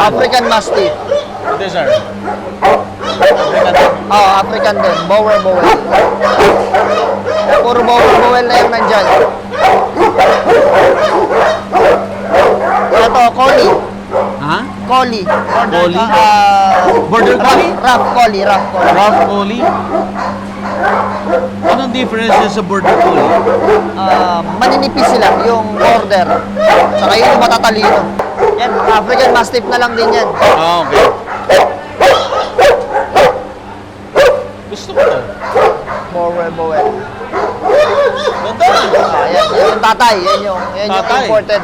African Mastiff. Ito, sir. African din. Bower Bowel. Puro Bower Bowel na yung nandyan. Ito, Collie. Ha? Collie. Collie? Border Collie? Rough Collie. Rough Collie? Anong difference sa Border Collie? Maninipis sila, yung border. Saka yun yung matatalino. Yan, African Mastiff na lang din yan. Okay. Gusto ko to. Bower Bowel. Ganda. Yan yung tatay. Yan yung Tatay. imported.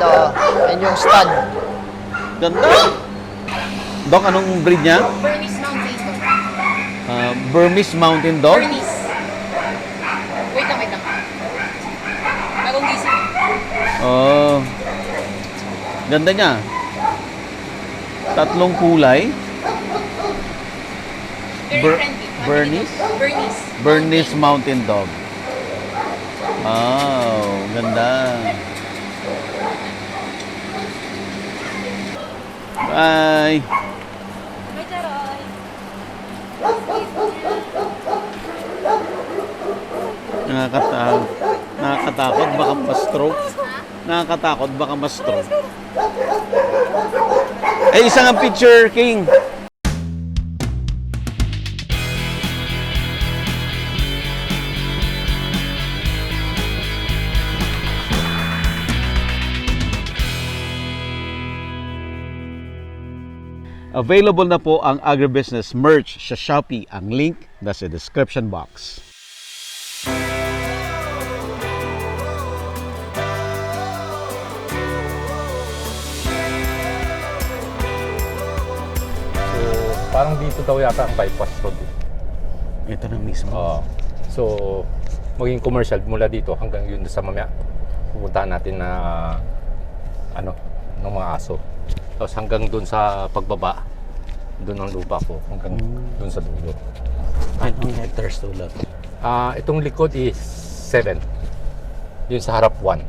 Yan yung stud. Ganda. Dok, anong breed niya? Bernese Mountain Dog. Burmese Mountain Dog? Bernese. Wait lang. Bagong gising. Oh. Ganda niya. Tatlong kulay. Very friendly. Bernese? Bernese Mountain Dog. Wow, ganda. Bye. May taroy. Nakakatakot baka ma-stroke. Nakakatakot baka ma-stroke. Eh, isang ang picture, King. Available na po ang agribusiness merch sa Shopee. Ang link nasa description box. So, parang dito daw yata ang bypass road. Ito na mismo. So, maging commercial mula dito hanggang yun sa mamaya. Pupuntahan natin na ng mga aso. Tapos hanggang dun sa pagbaba, dun ang lupa ko, hanggang dun sa dulo. Anong hectares to lang? Itong likod is 7. Yun sa harap 1.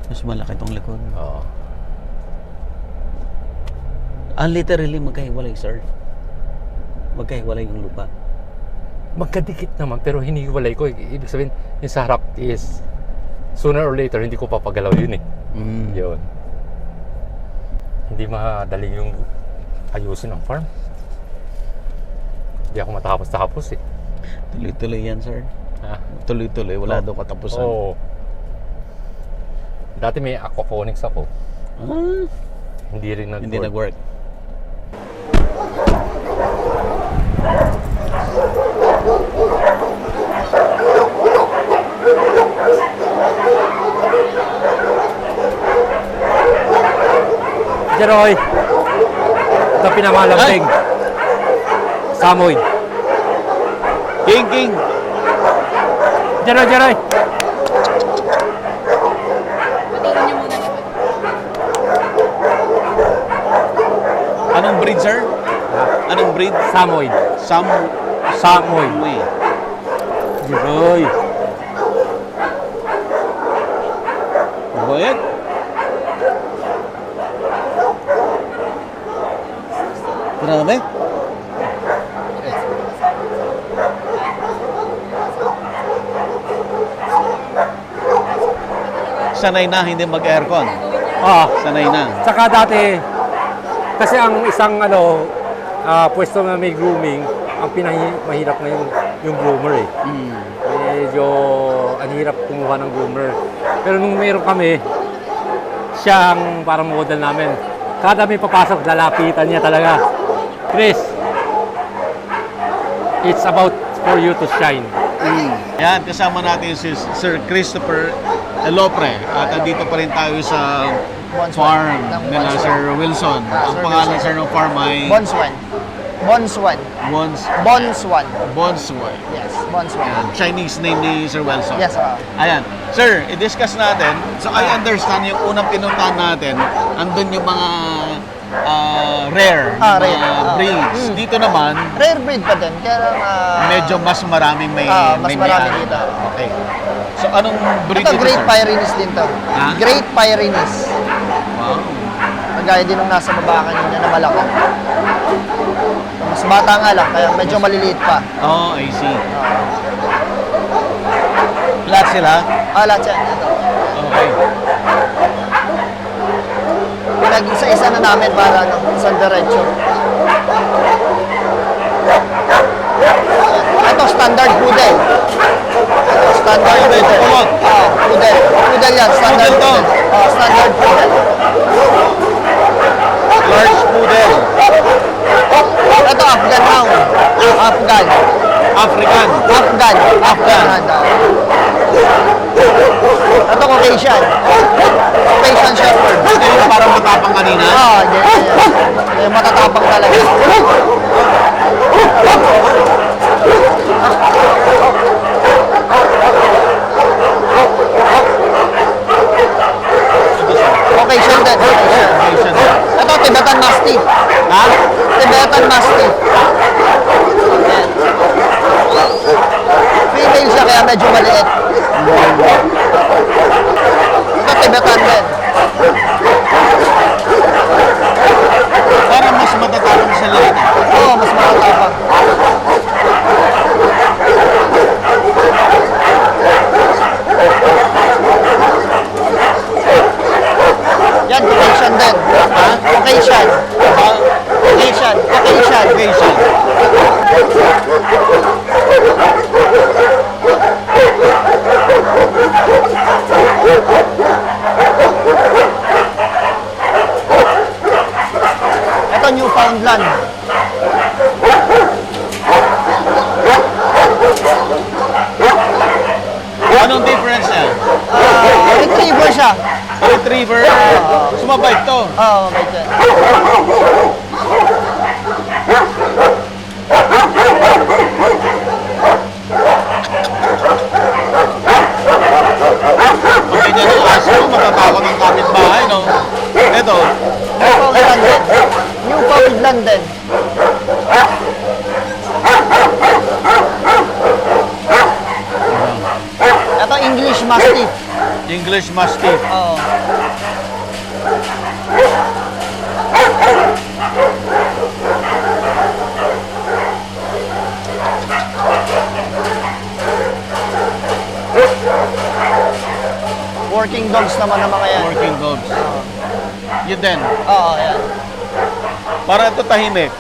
Mas malaki itong likod. Oo. Literally magkahiwalay, sir. Magkahiwalay yung lupa. Magkadikit naman, pero hinihiwalay ko. Ibig sabihin, yung sa harap is sooner or later, hindi ko papagalaw yun eh. Yun. Hindi madaling yung ayusin ang farm. Hindi ako matapos-tapos eh. Tuloy-tuloy yan, sir. Tuloy-tuloy. Wala daw katapusan. Oo. Dati may aquaponics ako. Hindi rin nag-work. Hindi nag-work. Jeroy! Ito pinamalamting. Samoy. King! Jeroy! Patingin niyo muna naman. Anong breed, sir? Anong breed? Samoy. Samoy. Jeroy. Bayad? Grabe. Sanay na, hindi mag-aircon. Sanay na. Saka dati, kasi ang isang pwesto na may grooming, ang mahirap na yung groomer eh. Medyo ang hirap kumuha ng groomer. Pero nung meron kami, siya ang parang model namin. Kada may papasok, lalapitan niya talaga. Chris, it's about for you to shine. Yan, kasama natin si Sir Christopher Elopre. At andito pa rin tayo sa farm nila Sir Wilson. Ang Sir pangalan, Wilson. sir, ng farm ay Bonswan. Yes, Bonswan. Yan, Chinese name ni Sir Wilson. Yes, Ayan. Sir, i-discuss natin. So, I understand yung unang pinuntahan natin, andun yung mga rare, breeds. Dito naman, Rare breed pa din. Kaya lang, medyo mas maraming may mas marami may-ari. dito. Okay. So, anong breed ito, dito, Great sir? Pyrenees din to. Ha? Great Pyrenees. Wow. gaya din nung nasa baba kanina na malaki. Mas bata nga lang, kaya medyo maliliit pa. Oh, I see. Lahat sila? Lahat yan. Ito. Okay. Pinag-isa-isa na namin para sa diretso. Ito, standard poodle. Ito, standard Poodle, poodle. kulot. Poodle. Poodle yan, standard Poodle to. poodle. Standard poodle. Large poodle. Ito, Afghan hound. Afghan. African. Afghan. Afghan hound. Ito, Caucasian. Caucasian Shepherd. Ito yung parang matapang kanina. Yung matatapang talaga. Caucasian din. Asian. Ito, Tibetan Mastiff. Ha? Tibetan Mastiff. Ayan. Female siya kaya medyo maliit. Ito, Tibetan din. Parang mas matatapang sa liit. Oo, mas matatapang. Yan, Caucasian din. Ha? Caucasian. Caucasian. Caucasian. Asian. Ito, Newfoundland. Anong difference niya? Retriever siya. Retriever. Sumabait to. Oo, mabait yan. Pag ganyan yung aso, matatawag ang kapitbahay, no? Ito, Newfoundland din. Newfoundland din. Ito, English Mastiff. English Mastiff. Oo. Working dogs naman ang mga yan. Working dogs. Yun din. Oo, yan. Para ito tahimik.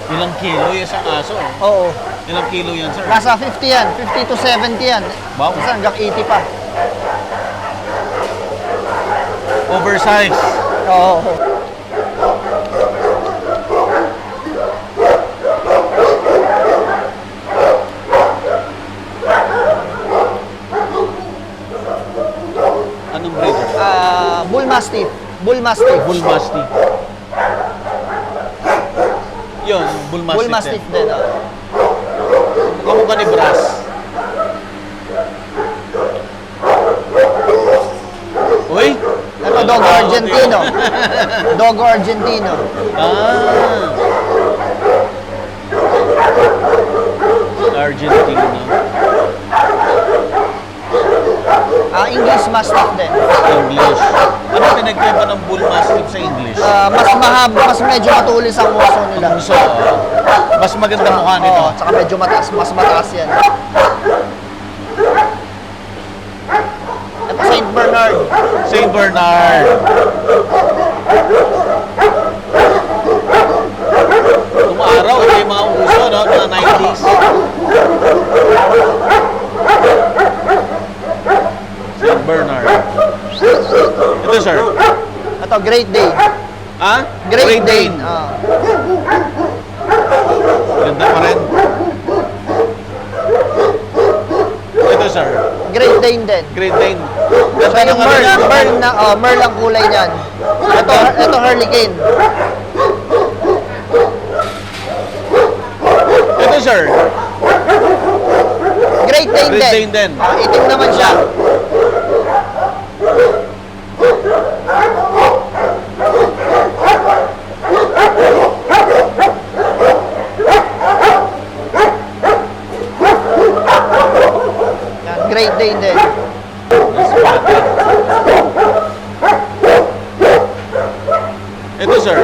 Ilang kilo yung isang aso? Oo. Ilang kilo yan, sir? Nasa 50 yan. 50 to 70 yan. Wow. Minsan hanggang 80 pa. Oversize. Oo. Anong breeder? Bull Mastiff. Bull Mastiff. Bull Mastiff. Yun, Bull Mastiff. Bull Mastiff din. Kamukha ni Brass. Uy! Ito, Dogo Argentino. Dogo Argentino. Argentina. English Mastiff din. English. Ano pinagkaiba ng Bull Mastiff sa English? Mas mahaba, mas medyo matulis ang uso nila. Puso. Mas maganda mukha nito. Oo, tsaka medyo mataas, mas mataas yan. Ito, Saint Bernard. Saint Bernard. Nung araw, ito yung mga uso, no? Mga 90s. Saint Bernard. Ito, sir. Ito, Great Dane. Ha? Great Dane. Ganda pa rin. Ito, sir. Great Dane din. Great Dane. Ito Ganda yung ng ano Merl. yan. Merl ang kulay niyan. Ito Hurricane. Ito, sir. Great Dane Great din. Dane din. Itim naman siya. Great Dane din. Ito, sir.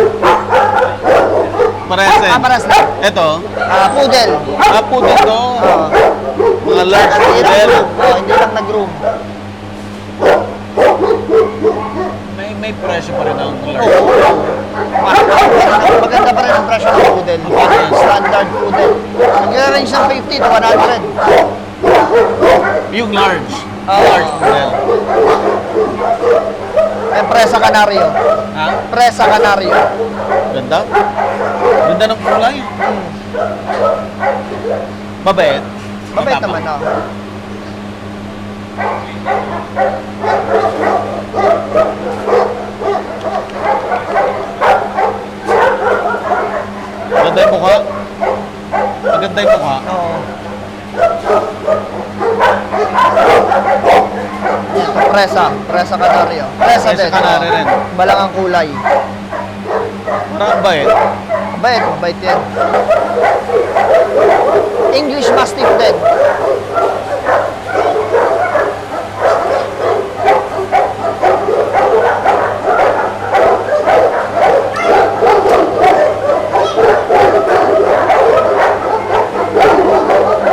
Parehas din. Paras na. Ito. Poodle. Poodle to. Oo. Mga large Hindi lang poodle. groom. Hindi lang nag-groom. May presyo pa rin ang large. Oo. Maganda pa rin ang presyo ng poodle. Standard poodle. Nag-range ng 50 to 100. Yung large. Oo. Large poodle. Yung Presa Canario. Ha? Presa Canario. Ganda. Ganda ng kulay. Mabait. Mabait Matapang. naman, oh. Maganda yung mukha. Maganda yung mukha. Oo. Ito, Presa Canario. Presa Presa din. Canario rin. Balang ang kulay. Parang bait. Mabait yan. English Mastiff din.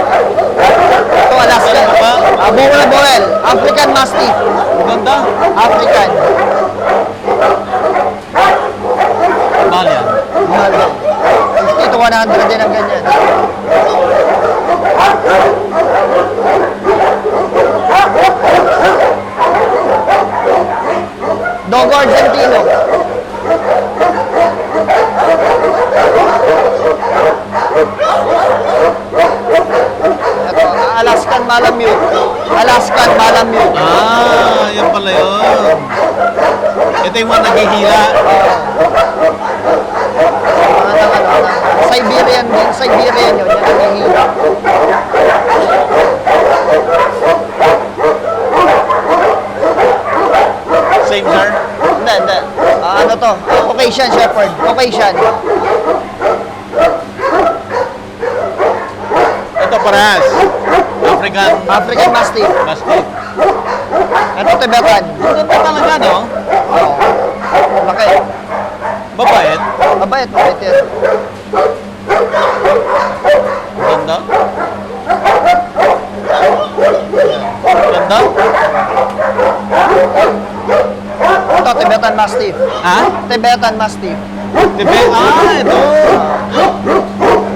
Ito, Alaska. Boel. African Mastiff. Maganda. African. Mahal yan. Mahal din. 50 to 100 din ang ganyan. Dogo Argentino. Ito, Alaskan Malamute. Alaskan Malamute. Yan pala yun. Ito yung mga naghihila. Siberian din. Siberian yun. Yan ang hihila. Same, sir. Hindi. Ano to? Caucasian Shepherd. Caucasian. Ito parehas. African Mastiff. Mastiff. Ito Tibetan. Ang ganda talaga, no? Laki. Mabait. Mabait yan. Ganda. Ganda. Ito, Tibetan Mastiff. Ha? Tibetan Mastiff. Tibet. Ito.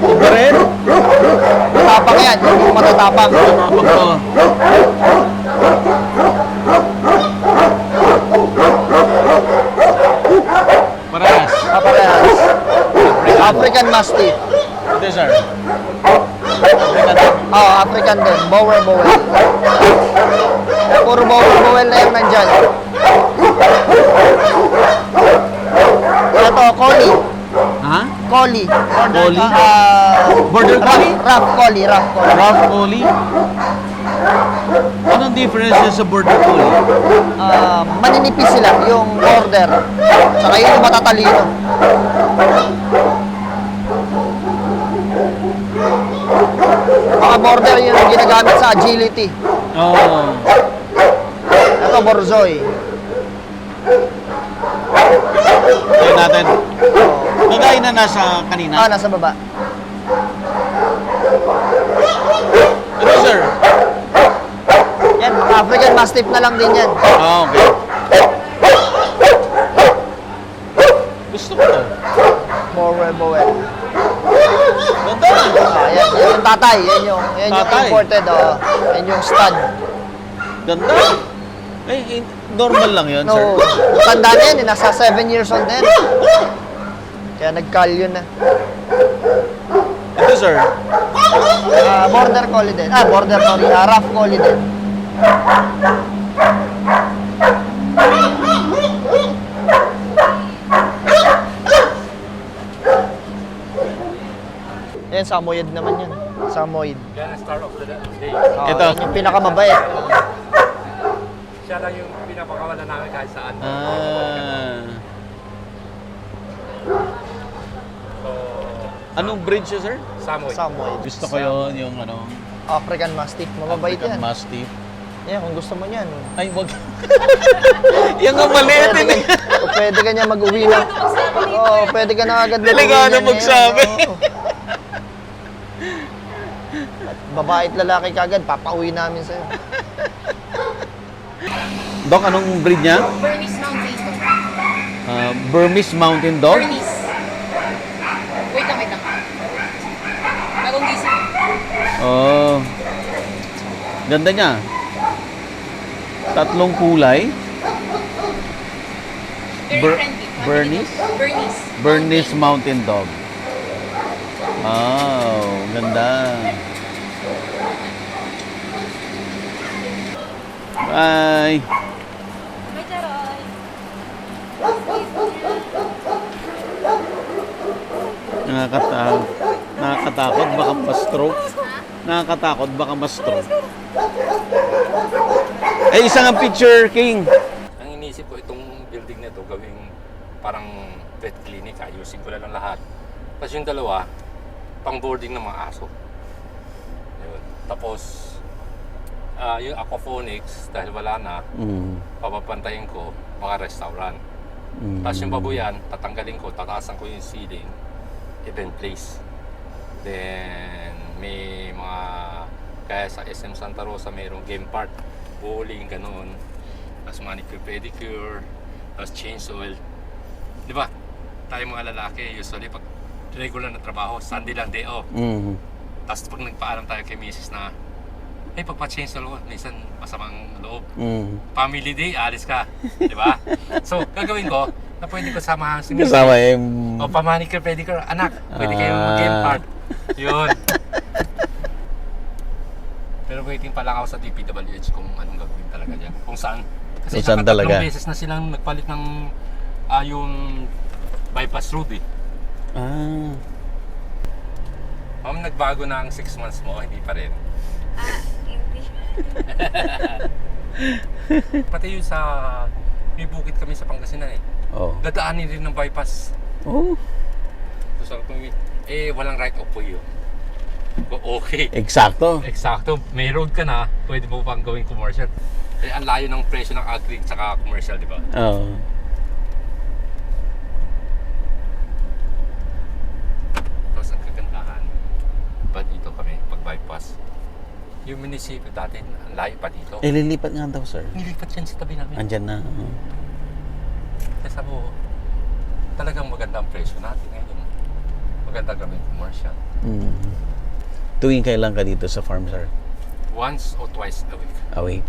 Iba rin. Matapang yan. Yung matatapang. Pag to. Parehas. Parehas. African Mastiff. Ito, sir. African. African din. Boer. Puro Boer na yung nandyan. Ito, Collie. Ha? Collie. Collie? Border Rough Collie? Collie. Rough Collie? Anong difference sa Border Collie? Maninipis sila, yung border. Saka yung matatalino. Mga border yun ang ginagamit sa agility. Oo. Ito, Borzoi. Ito natin. Kagaya na nasa kanina. Nasa baba. Ito, sir. Yan, African Mastiff na lang din yan. Okay. Gusto ko to. Boel. Ganda. Yan yung tatay. Yan yung Tatay. imported. Yan yung stud. Ganda. Normal lang yun, sir. No, tanda na yan. Nasa 7 years old na yan. Kaya nag-callion na. Ito, sir. Border Collie din. Rough Collie din. Yan, Samoyed naman yun. Samoyed. Yan ang star of the day. Ito. Yan yung pinakamabait. Siya lang yung pinapakawalan namin kahit saan. So, Anong breed siya, sir? Samoy. Samoyed. Gusto ko yun, yung ano, African Mastiff. Mababait African yan. Mastiff. Yan, kung gusto mo niyan. Ay, wag. Yan ang maliit. Pwede ka niya mag-uwi na. Oo, pwede ka na agad Delikado mag-uwi na magsabi. niya. Oo. At babae at lalaki kagad, papauwi namin sa'yo. Dok, anong breed niya? Bernese Mountain Dog. Burmese Mountain Dog? Bernese. Wait lang. Bagong gising. Oh. Ganda niya. Tatlong kulay. Very friendly. Bernese? Bernese. Bernese Mountain Dog. Wow, ganda. Bye. Hi, Charoy. Nakakatakot baka ma-stroke. Nakakatakot baka ma-stroke. Eh, isang ang picture, King. Ang iniisip ko itong building na ito gawing parang vet clinic, ayusin ko lang lahat. Tapos yung dalawa, pang boarding ng mga aso. Yun. Tapos, yung aquaponics, dahil wala na, papapantayin ko mga restaurant. Tapos yung babuyan, tatanggalin ko, tataasan ko yung ceiling, event place. Then, may mga, kaya sa SM Santa Rosa, mayroong game park, bowling, ganoon. Tapos manicure, pedicure, tapos change oil. Di ba? Tayo mga lalaki, usually pag regular na trabaho, Sunday lang day off. Tapos pag nagpaalam tayo kay Mrs. na, hey, pagpa-change oil, minsan masamang loob. Family day, alis ka. Di ba? So, gagawin ko, na pwede ko samahan si Mrs. Kasama yung... O, pa-manicure, pedicure, anak, pwede kayong mag-game park. Yun. Pero waiting pa lang ako sa DPWH kung anong gagawin talaga dyan. Kung saan. Kasi Kung saan talaga. beses na silang nagpalit ng yung bypass road eh. Ma'am, nagbago na ang 6 months mo, hindi pa rin. Hindi. Pati yung sa, may bukid kami sa Pangasinan eh. Oh. Dadaanin rin ng bypass. Oh. So, walang right of way yun. Okay. Eksakto. Eksakto, may road ka na, pwede mo pang gawing commercial. Eh, ang layo ng presyo ng agri at commercial, di ba? Oo. Tapos ang kagandahan, pa dito kami, pag bypass. Yung munisipyo dati, ang layo pa dito. Eh, lilipat nga daw, sir. Nilipat yan sa tabi namin. Andyan na. Kaya sabi ko, talagang maganda ang presyo natin ngayon. Maganda gawing commercial. Tuwing kailan ka dito sa farm, sir? Once or twice a week. A week.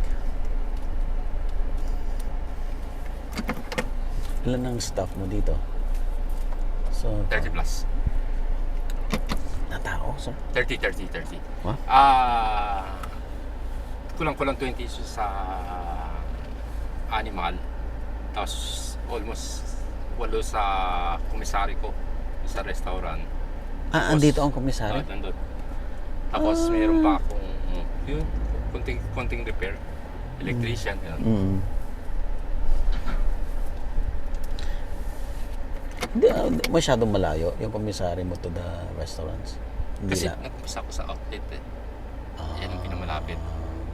Ilan ang staff mo dito? So, 30 plus. na tao, sir? 30. What? Kulang-kulang 20 sa animal. Tapos almost 8 sa komisari ko sa restaurant. Andito ang komisaryo? Nandun. Tapos mayroon pa akong yun, konting repair. Electrician. Yun. Hindi masyadong malayo yung komisaryo mo to the restaurants. Hindi Kasi na. nag-umpisa ko sa outlet eh. Yan ang pinamalapit.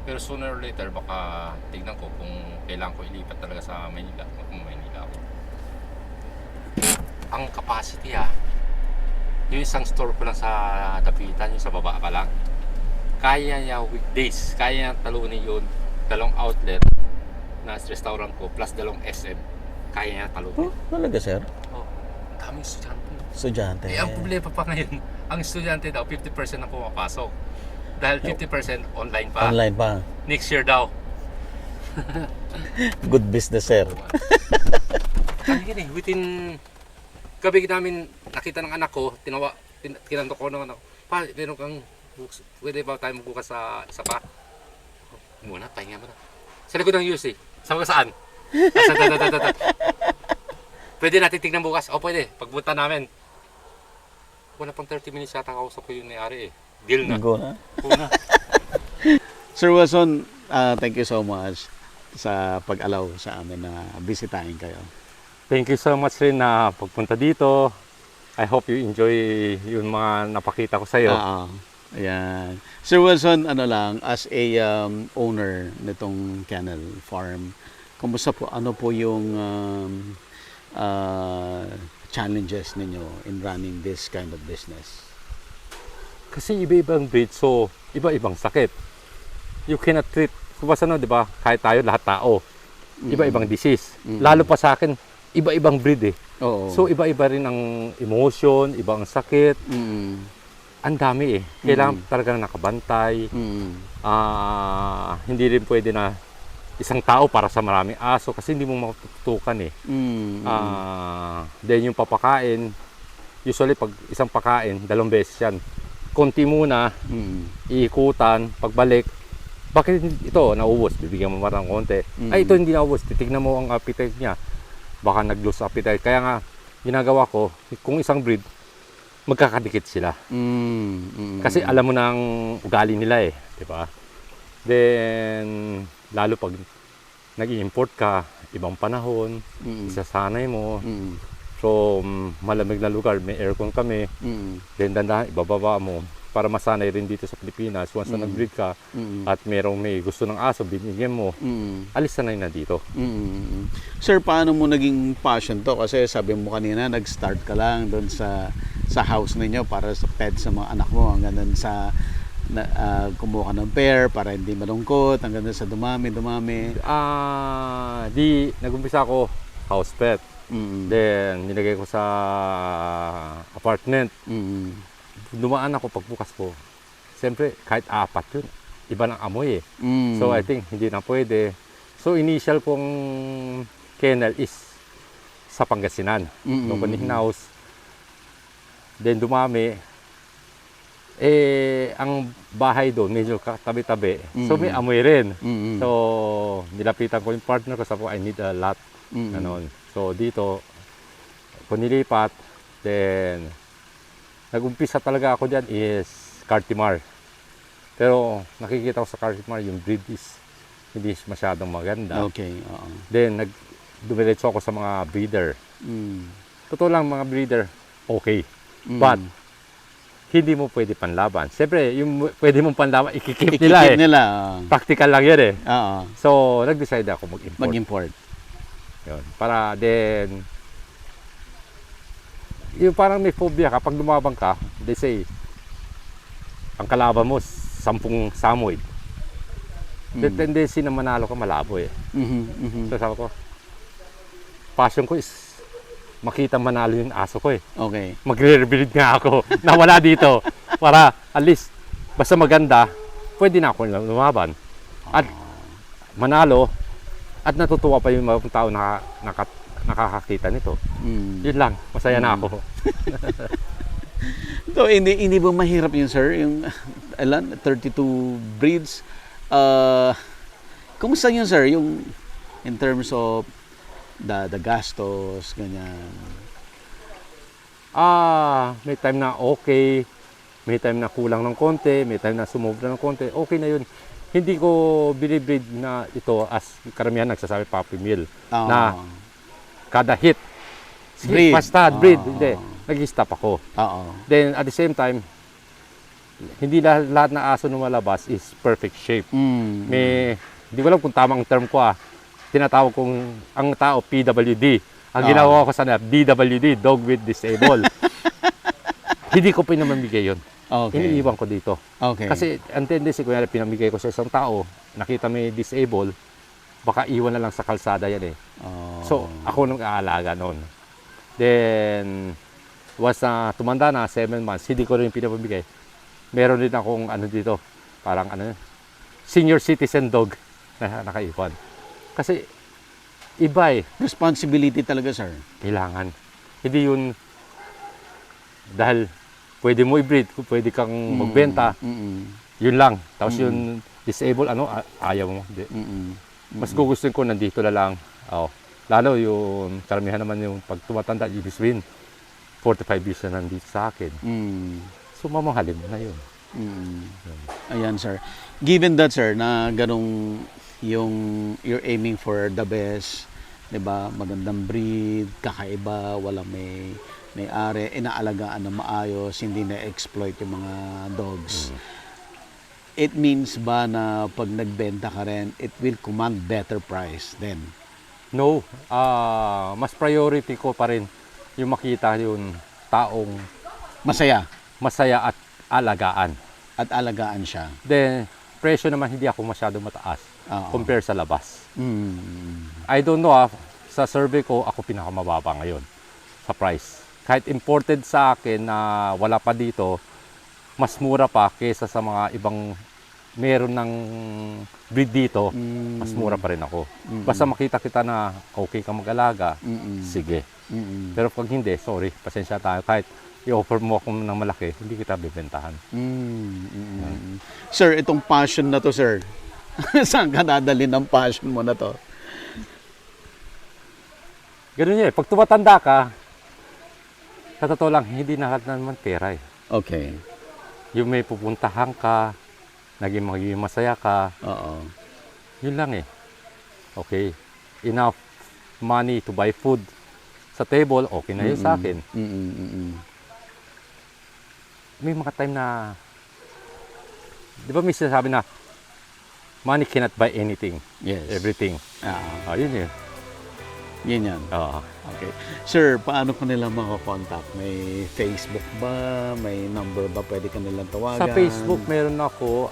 Pero sooner or later, baka tignan ko kung kailangan ko ilipat talaga sa Maynila. Kung Maynila ako. Ang capacity yung isang store ko lang sa Dapitan, yung sa baba pa lang. Kaya niya weekdays, kaya niya talunin yun, 2 outlet na restaurant ko plus 2 SM. Kaya niya talunin. Oh, talaga, sir? Oh, ang daming estudyante. Estudyante. Eh, ang problema pa ngayon, ang estudyante daw, 50% na pumapasok. Dahil 50% online pa. Online pa. Next year daw. Good business, sir. Sabi gini, within gabi namin nakita ng anak ko, kinanto ko ng anak ko, pa, meron kang books, pwede ba tayo magbukas sa isa pa? Muna, pahinga mo na. Sa likod ng UC, sabi ko saan? Pwede natin tignan bukas? O pwede, pagpunta namin. Wala pang 30 minutes yata kausap ko yung may-ari eh. Deal na. Go na. Una. Sir Wilson, thank you so much sa pag-allow sa amin na bisitahin kayo. Thank you so much rin na pagpunta dito. I hope you enjoy yung mga napakita ko sa iyo. Ayan. Sir Wilson, ano lang, as a owner nitong kennel farm, kumusta po, ano po yung challenges ninyo in running this kind of business? Kasi iba-ibang breed, so iba-ibang sakit. You cannot treat, kumasa no, di ba? Kahit tayo, lahat tao. Iba-ibang disease. Lalo pa sa akin, iba-ibang breed eh. Oo. So iba-iba rin ang emotion, ibang sakit. Ang dami eh. Kailangan talagang nakabantay. Hindi rin pwede na isang tao para sa maraming aso kasi hindi mo matutukan eh. Then yung papakain, usually pag isang pakain, 2 beses yan. Konti muna, iikutan, pagbalik, bakit ito naubos? Bibigyan mo marang konti. Ay, ito hindi naubos. Titignan mo ang appetite niya. Baka nag-lose appetite. Kaya nga, ginagawa ko, kung isang breed, magkakadikit sila. Kasi alam mo na ang ugali nila eh. Diba? Then, lalo pag nag-i-import ka, ibang panahon, isasanay mo. From malamig na lugar, may aircon kami. Then, dandahan, ibababa mo para masanay rin dito sa Pilipinas. Once na nag-breed ka at may gusto ng aso, binigyan mo, alis sanay na dito. Sir, paano mo naging passion to? Kasi sabi mo kanina, nag-start ka lang doon sa house ninyo para sa pet sa mga anak mo. Hanggang doon sa kumuha ka ng pair para hindi malungkot. Hanggang doon sa dumami. Nag-umpisa ako house pet. Then, nilagay ko sa apartment. Dumaan ako pagbukas ko. Siyempre, kahit 4 yun, iba ng amoy eh. So, I think hindi na pwede. So, initial kong kennel is sa Pangasinan. Doon ko ni-house. Then, dumami. Ang bahay doon, medyo tabi-tabi. So, may amoy rin. So, nilapitan ko yung partner ko. Sabi ko, I need a lot. Ganon. So, dito, kung nilipat, then, nag-umpisa talaga ako dyan is Cartimar. Pero nakikita ko sa Cartimar, yung breed is hindi masyadong maganda. Okay. Then, dumiretso ako sa mga breeder. Totoo lang, mga breeder, okay. But, hindi mo pwede panlaban. Siyempre, yung pwede mong panlaban, ikikip nila eh. Practical lang yan eh. So, nag-decide ako mag-import. Yun. Para then, yung parang may phobia kapag lumabang ka, they say, ang kalaban mo, 10 samoy. The tendency na manalo ka, malabo eh. So sabi ko, passion ko is makita manalo yung aso ko eh. Okay. Magre-breed nga ako na wala dito para at least, basta maganda, pwede na ako lumaban. At manalo, at natutuwa pa yung mga tao na nakakakita nito. Yun lang, masaya na ako. So, hindi ba mahirap yun, sir? Yung 32 breeds. Kumusta yun, sir? Yung in terms of the gastos, ganyan. May time na okay, may time na kulang ng konti, may time na sumobra ng konti, okay na yun. Hindi ko binibreed na ito as karamihan nagsasabi puppy mill na kada hit Breed. basta breed, hindi, nag-stop ako. Then at the same time, hindi lahat na aso na malabas is perfect shape. Hindi ko alam kung tamang term ko tinatawag kong ang tao PWD. Ang ginawa ko sana DWD, dog with disable. Hindi ko pinamamigay yun. Okay. Iniiwan ko dito. Okay. Kasi ang tendency ko yan, pinamigay ko sa isang tao, nakita may disable, baka iwan na lang sa kalsada yan eh. So, ako nung aalaga noon. Then, tumanda na, 7 months, hindi ko rin pinapabigay. Meron din akong dito, parang senior citizen dog na nakaiwan. Kasi, iba eh. Responsibility talaga, sir. Kailangan. Hindi yun, dahil pwede mo i-breed, pwede kang magbenta, yun lang. Tapos yung disable, ayaw mo. Mas gugustuhin ko nandito na lang. Lalo yung karamihan naman yung pag tumatanda, ibig sabihin, 45 years na nandito sa akin. So mamahalin mo na yun. Ayan, sir. Given that, sir, na ganong you're aiming for the best, 'di ba? Magandang breed, kakaiba, walang may may-ari, inaalagaan na maayos, hindi na-exploit yung mga dogs. It means ba na pag nagbenta ka rin, it will command better price then? No, mas priority ko pa rin yung makita yung taong Masaya masaya at alagaan. at alagaan siya. Then, presyo naman hindi ako masyado mataas Oo. compare sa labas. Mm. I don't know, sa survey ko, ako pinakamababa ngayon sa price. Kahit imported sa akin na wala pa dito, mas mura pa kaysa sa mga ibang meron ng breed dito, mas mura pa rin ako. Basta makita kita na okay ka mag-alaga, sige. Pero pag hindi, sorry, pasensya tayo. Kahit i-offer mo ako ng malaki, hindi kita bibentahan. Sir, itong passion na to, sir. Saan ka dadalhin ng passion mo na to? Ganun yun eh. Pag tumatanda ka, sa totoo lang, hindi na lahat naman pera eh. Okay. Yung may pupuntahan ka, maging masaya ka, Oo. yun lang eh. Okay. Enough money to buy food sa table, okay na yun sa akin. May mga time na, di ba may sinasabi na, money cannot buy anything, Yes. everything. Yun yun. Yan yan. Oo. Okay. Sir, paano ko nila makakontakt? May Facebook ba? May number ba? Pwede ka nilang tawagan? Sa Facebook, meron ako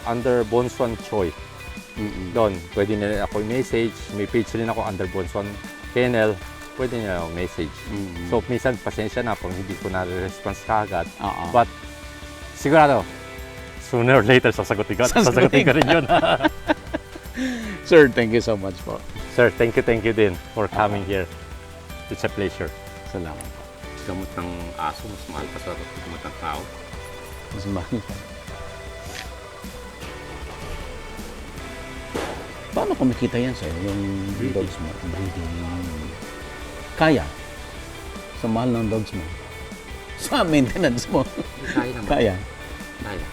under Bonsuan Choi. Doon, pwede nila ako i-message. May page rin ako under Bonsuan Kennel. Pwede nila ako message. So, minsan, pasensya na pag hindi ko na-response kagad. Oo. But, sigurado, sooner or later, sasagutin ko rin yun. Sir, thank you so much po. Sir, thank you din for coming here. It's a pleasure. Salamat po. Gamot ng aso, mas mahal pa sa gamot ng tao. Mas mahal pa. Paano kumikita yan sa'yo? Yung dogs mo? Breeding. Kaya? Sa mahal ng dogs mo? Sa maintenance mo? Kaya naman. Kaya? Kaya.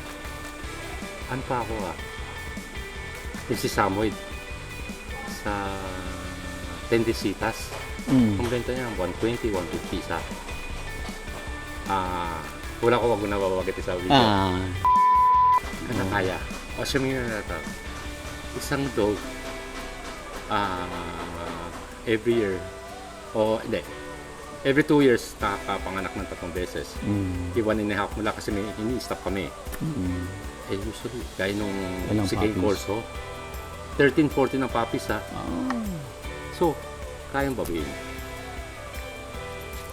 Ano pa ako yung si Samoy sa Tendesitas. Ang benta niya 120, 150 isa. Wala ko wag na babagit sa video. Kana kaya. O siya mga nata. Isang dog every year hindi. Every 2 years nakapanganak ng 3 beses. Iwan and a half mula kasi may ini-stop kami. Usually, gaya nung Walang si King puppies. Corso, 13, 14 ng puppies ha. So, kayang babayin.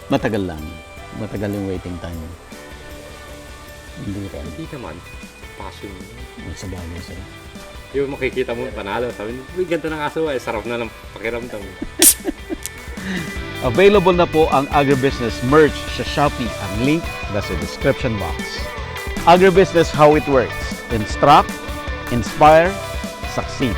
Matagal lang. Matagal yung waiting time. Hindi rin. Hindi naman, passion. Sa bagay sa'yo. Yung makikita mo, panalo. Sabi mo, may ganda ng aso sarap na ng pakiramdam. Available na po ang Agribusiness merch sa Shopee. Ang link nasa description box. Agribusiness, how it works. Instruct, inspire, succeed.